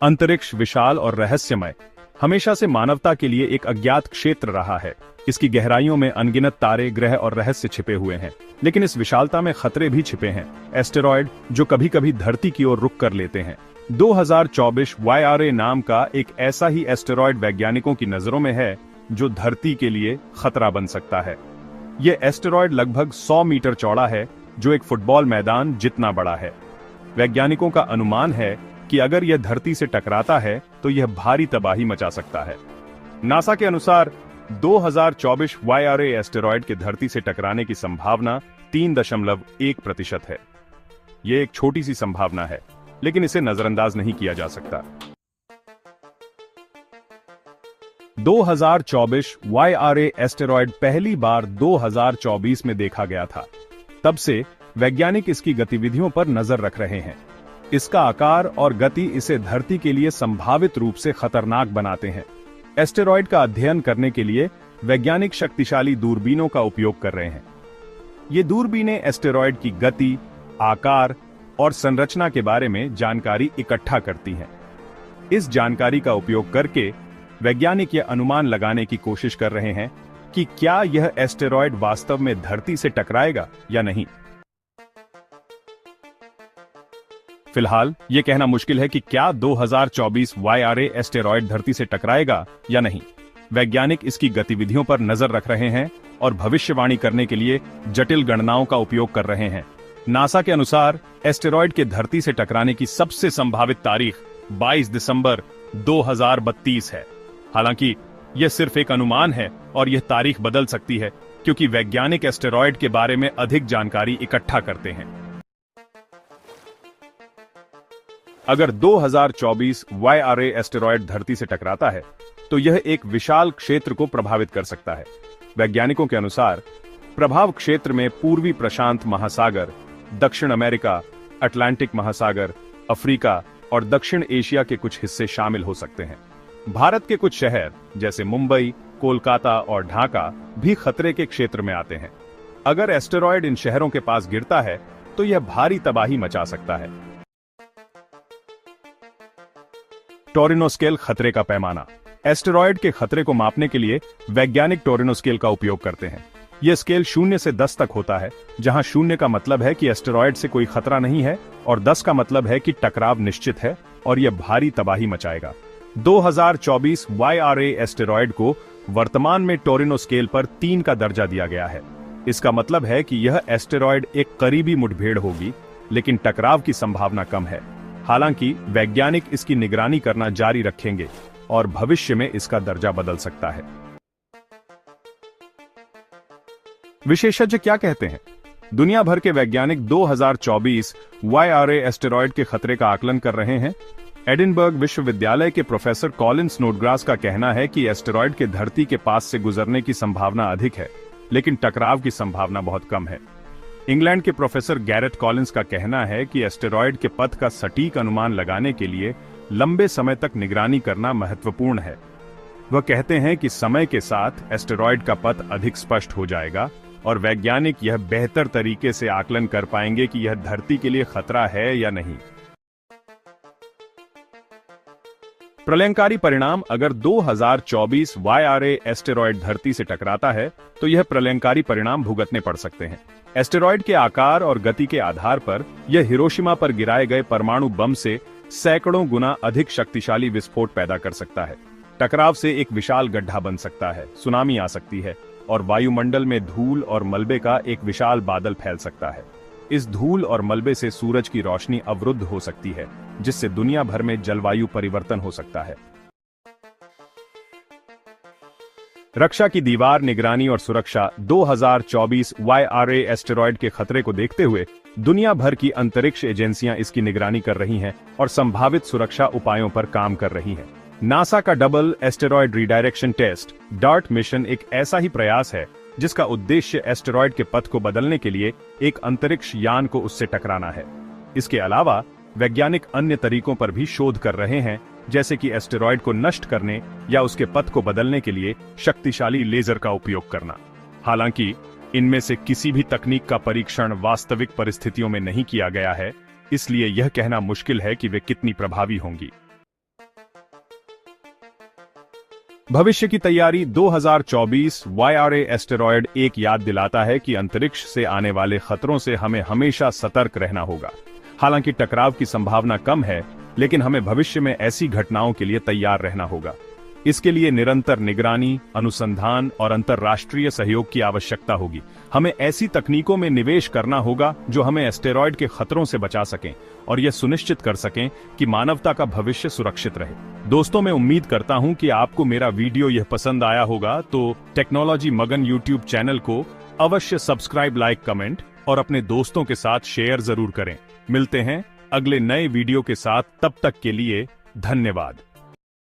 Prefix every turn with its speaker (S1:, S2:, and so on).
S1: अंतरिक्ष विशाल और रहस्यमय हमेशा से मानवता के लिए एक अज्ञात क्षेत्र रहा है। इसकी गहराइयों में अनगिनत तारे, ग्रह और रहस्य छिपे हुए हैं, लेकिन इस विशालता में खतरे भी छिपे हैं। एस्टेरॉयड जो कभी कभी धरती की ओर रुख कर लेते हैं। 2024 YRA नाम का एक ऐसा ही एस्टेरॉयड वैज्ञानिकों की नजरों में है जो धरती के लिए खतरा बन सकता है। यह एस्टेरॉयड लगभग 100 मीटर चौड़ा है, जो एक फुटबॉल मैदान जितना बड़ा है। वैज्ञानिकों का अनुमान है कि अगर यह धरती से टकराता है तो यह भारी तबाही मचा सकता है। नासा के अनुसार 2024 YRA एस्टेरॉयड के धरती से टकराने की संभावना 3.1% है। यह एक छोटी सी संभावना है, लेकिन इसे नजरअंदाज नहीं किया जा सकता। 2024 YRA एस्टेरॉयड पहली बार 2024 में देखा गया था। तब से वैज्ञानिक इसकी गतिविधियों पर नजर रख रहे हैं। इसका आकार और गति इसे धरती के लिए संभावित रूप से खतरनाक बनाते हैं। एस्टेरॉयड का अध्ययन करने के लिए वैज्ञानिक शक्तिशाली दूरबीनों का उपयोग कर रहे हैं। ये दूरबीनें एस्टेरॉयड की गति, आकार और संरचना के बारे में जानकारी इकट्ठा करती हैं। इस जानकारी का उपयोग करके वैज्ञानिक यह अनुमान लगाने की कोशिश कर रहे हैं कि क्या यह एस्टेरॉयड वास्तव में धरती से टकराएगा या नहीं। फिलहाल यह कहना मुश्किल है कि क्या 2024 YRA एस्टेरॉयड धरती से टकराएगा या नहीं। वैज्ञानिक इसकी गतिविधियों पर नजर रख रहे हैं और भविष्यवाणी करने के लिए जटिल गणनाओं का उपयोग कर रहे हैं। नासा के अनुसार एस्टेरॉयड के धरती से टकराने की सबसे संभावित तारीख 22 दिसंबर 2032 है। हालांकि यह सिर्फ एक अनुमान है और यह तारीख बदल सकती है, क्योंकि वैज्ञानिक एस्टेरॉयड के बारे में अधिक जानकारी इकट्ठा करते हैं। अगर 2024 YRA एस्टेरॉयड धरती से टकराता है तो यह एक विशाल क्षेत्र को प्रभावित कर सकता है। वैज्ञानिकों के अनुसार प्रभाव क्षेत्र में पूर्वी प्रशांत महासागर, दक्षिण अमेरिका, अटलांटिक महासागर, अफ्रीका और दक्षिण एशिया के कुछ हिस्से शामिल हो सकते हैं। भारत के कुछ शहर जैसे मुंबई, कोलकाता और ढाका भी खतरे के क्षेत्र में आते हैं। अगर एस्टेरॉयड इन शहरों के पास गिरता है तो यह भारी तबाही मचा सकता है। टोरिनो स्केल खतरे का पैमाना। एस्टेरॉयड के खतरे को मापने के लिए वैज्ञानिक टोरिनो स्केल का उपयोग करते हैं। यह स्केल 0 से 10 तक होता है, जहां 0 का मतलब है कि एस्टेरॉयड से कोई खतरा नहीं है और 10 का मतलब है कि टकराव निश्चित है और यह भारी तबाही मचाएगा। 2024 YRA एस्टेरॉयड को वर्तमान में टोरिनो स्केल पर 3 का दर्जा दिया गया है। इसका मतलब है कि यह एस्टेरॉयड एक करीबी मुठभेड़ होगी, लेकिन टकराव की संभावना कम है। हालांकि वैज्ञानिक इसकी निगरानी करना जारी रखेंगे और भविष्य में इसका दर्जा बदल सकता है। विशेषज्ञ क्या कहते हैं? दुनिया भर के वैज्ञानिक 2024 YRA एस्टेरॉयड के खतरे का आकलन कर रहे हैं। एडिनबर्ग विश्वविद्यालय के प्रोफेसर कॉलिन स्नोडग्रास का कहना है कि एस्टेरॉयड के धरती के पास से गुजरने की संभावना अधिक है, लेकिन टकराव की संभावना बहुत कम है। इंग्लैंड के प्रोफेसर गैरेट कॉलिंस का कहना है कि एस्टेरॉयड के पथ का सटीक अनुमान लगाने के लिए लंबे समय तक निगरानी करना महत्वपूर्ण है। वह कहते हैं कि समय के साथ एस्टेरॉयड का पथ अधिक स्पष्ट हो जाएगा और वैज्ञानिक यह बेहतर तरीके से आकलन कर पाएंगे कि यह धरती के लिए खतरा है या नहीं। प्रलयंकारी परिणाम। अगर 2024 YRA एस्टेरॉयड धरती से टकराता है तो यह प्रलयंकारी परिणाम भुगतने पड़ सकते हैं। एस्टेरॉयड के आकार और गति के आधार पर यह हिरोशिमा पर गिराए गए परमाणु बम से सैकड़ों गुना अधिक शक्तिशाली विस्फोट पैदा कर सकता है। टकराव से एक विशाल गड्ढा बन सकता है, सुनामी आ सकती है और वायुमंडल में धूल और मलबे का एक विशाल बादल फैल सकता है। इस धूल और मलबे से सूरज की रोशनी अवरुद्ध हो सकती है, जिससे दुनिया भर में जलवायु परिवर्तन हो सकता है। रक्षा की दीवार, निगरानी और सुरक्षा। 2024 YRA एस्टेरॉयड के खतरे को देखते हुए दुनिया भर की अंतरिक्ष एजेंसियां इसकी निगरानी कर रही हैं और संभावित सुरक्षा उपायों पर काम कर रही हैं। नासा का double asteroid redirection test DART mission एक ऐसा ही प्रयास है जिसका उद्देश्य एस्टेरॉयड के पथ को बदलने के लिए एक अंतरिक्ष यान को उससे टकराना है। इसके अलावा वैज्ञानिक अन्य तरीकों पर भी शोध कर रहे हैं, जैसे कि एस्टेरॉयड को नष्ट करने या उसके पथ को बदलने के लिए शक्तिशाली लेजर का उपयोग करना। हालांकि इनमें से किसी भी तकनीक का परीक्षण वास्तविक परिस्थितियों में नहीं किया गया है, इसलिए यह कहना मुश्किल है कि वे कितनी प्रभावी होंगी। भविष्य की तैयारी 2024 YRA एस्टेरॉयड एक याद दिलाता है कि अंतरिक्ष से आने वाले खतरों से हमें हमेशा सतर्क रहना होगा। हालांकि टकराव की संभावना कम है, लेकिन हमें भविष्य में ऐसी घटनाओं के लिए तैयार रहना होगा। इसके लिए निरंतर निगरानी, अनुसंधान और अंतर्राष्ट्रीय सहयोग की आवश्यकता होगी। हमें ऐसी तकनीकों में निवेश करना होगा जो हमें एस्टेरॉयड के खतरों से बचा सकें और यह सुनिश्चित कर सकें कि मानवता का भविष्य सुरक्षित रहे। दोस्तों, मैं उम्मीद करता हूं कि आपको मेरा वीडियो यह पसंद आया होगा, तो टेक्नोलॉजी मगन यूट्यूब चैनल को अवश्य सब्सक्राइब, लाइक, कमेंट और अपने दोस्तों के साथ शेयर जरूर करें। मिलते हैं अगले नए वीडियो के साथ, तब तक के लिए धन्यवाद।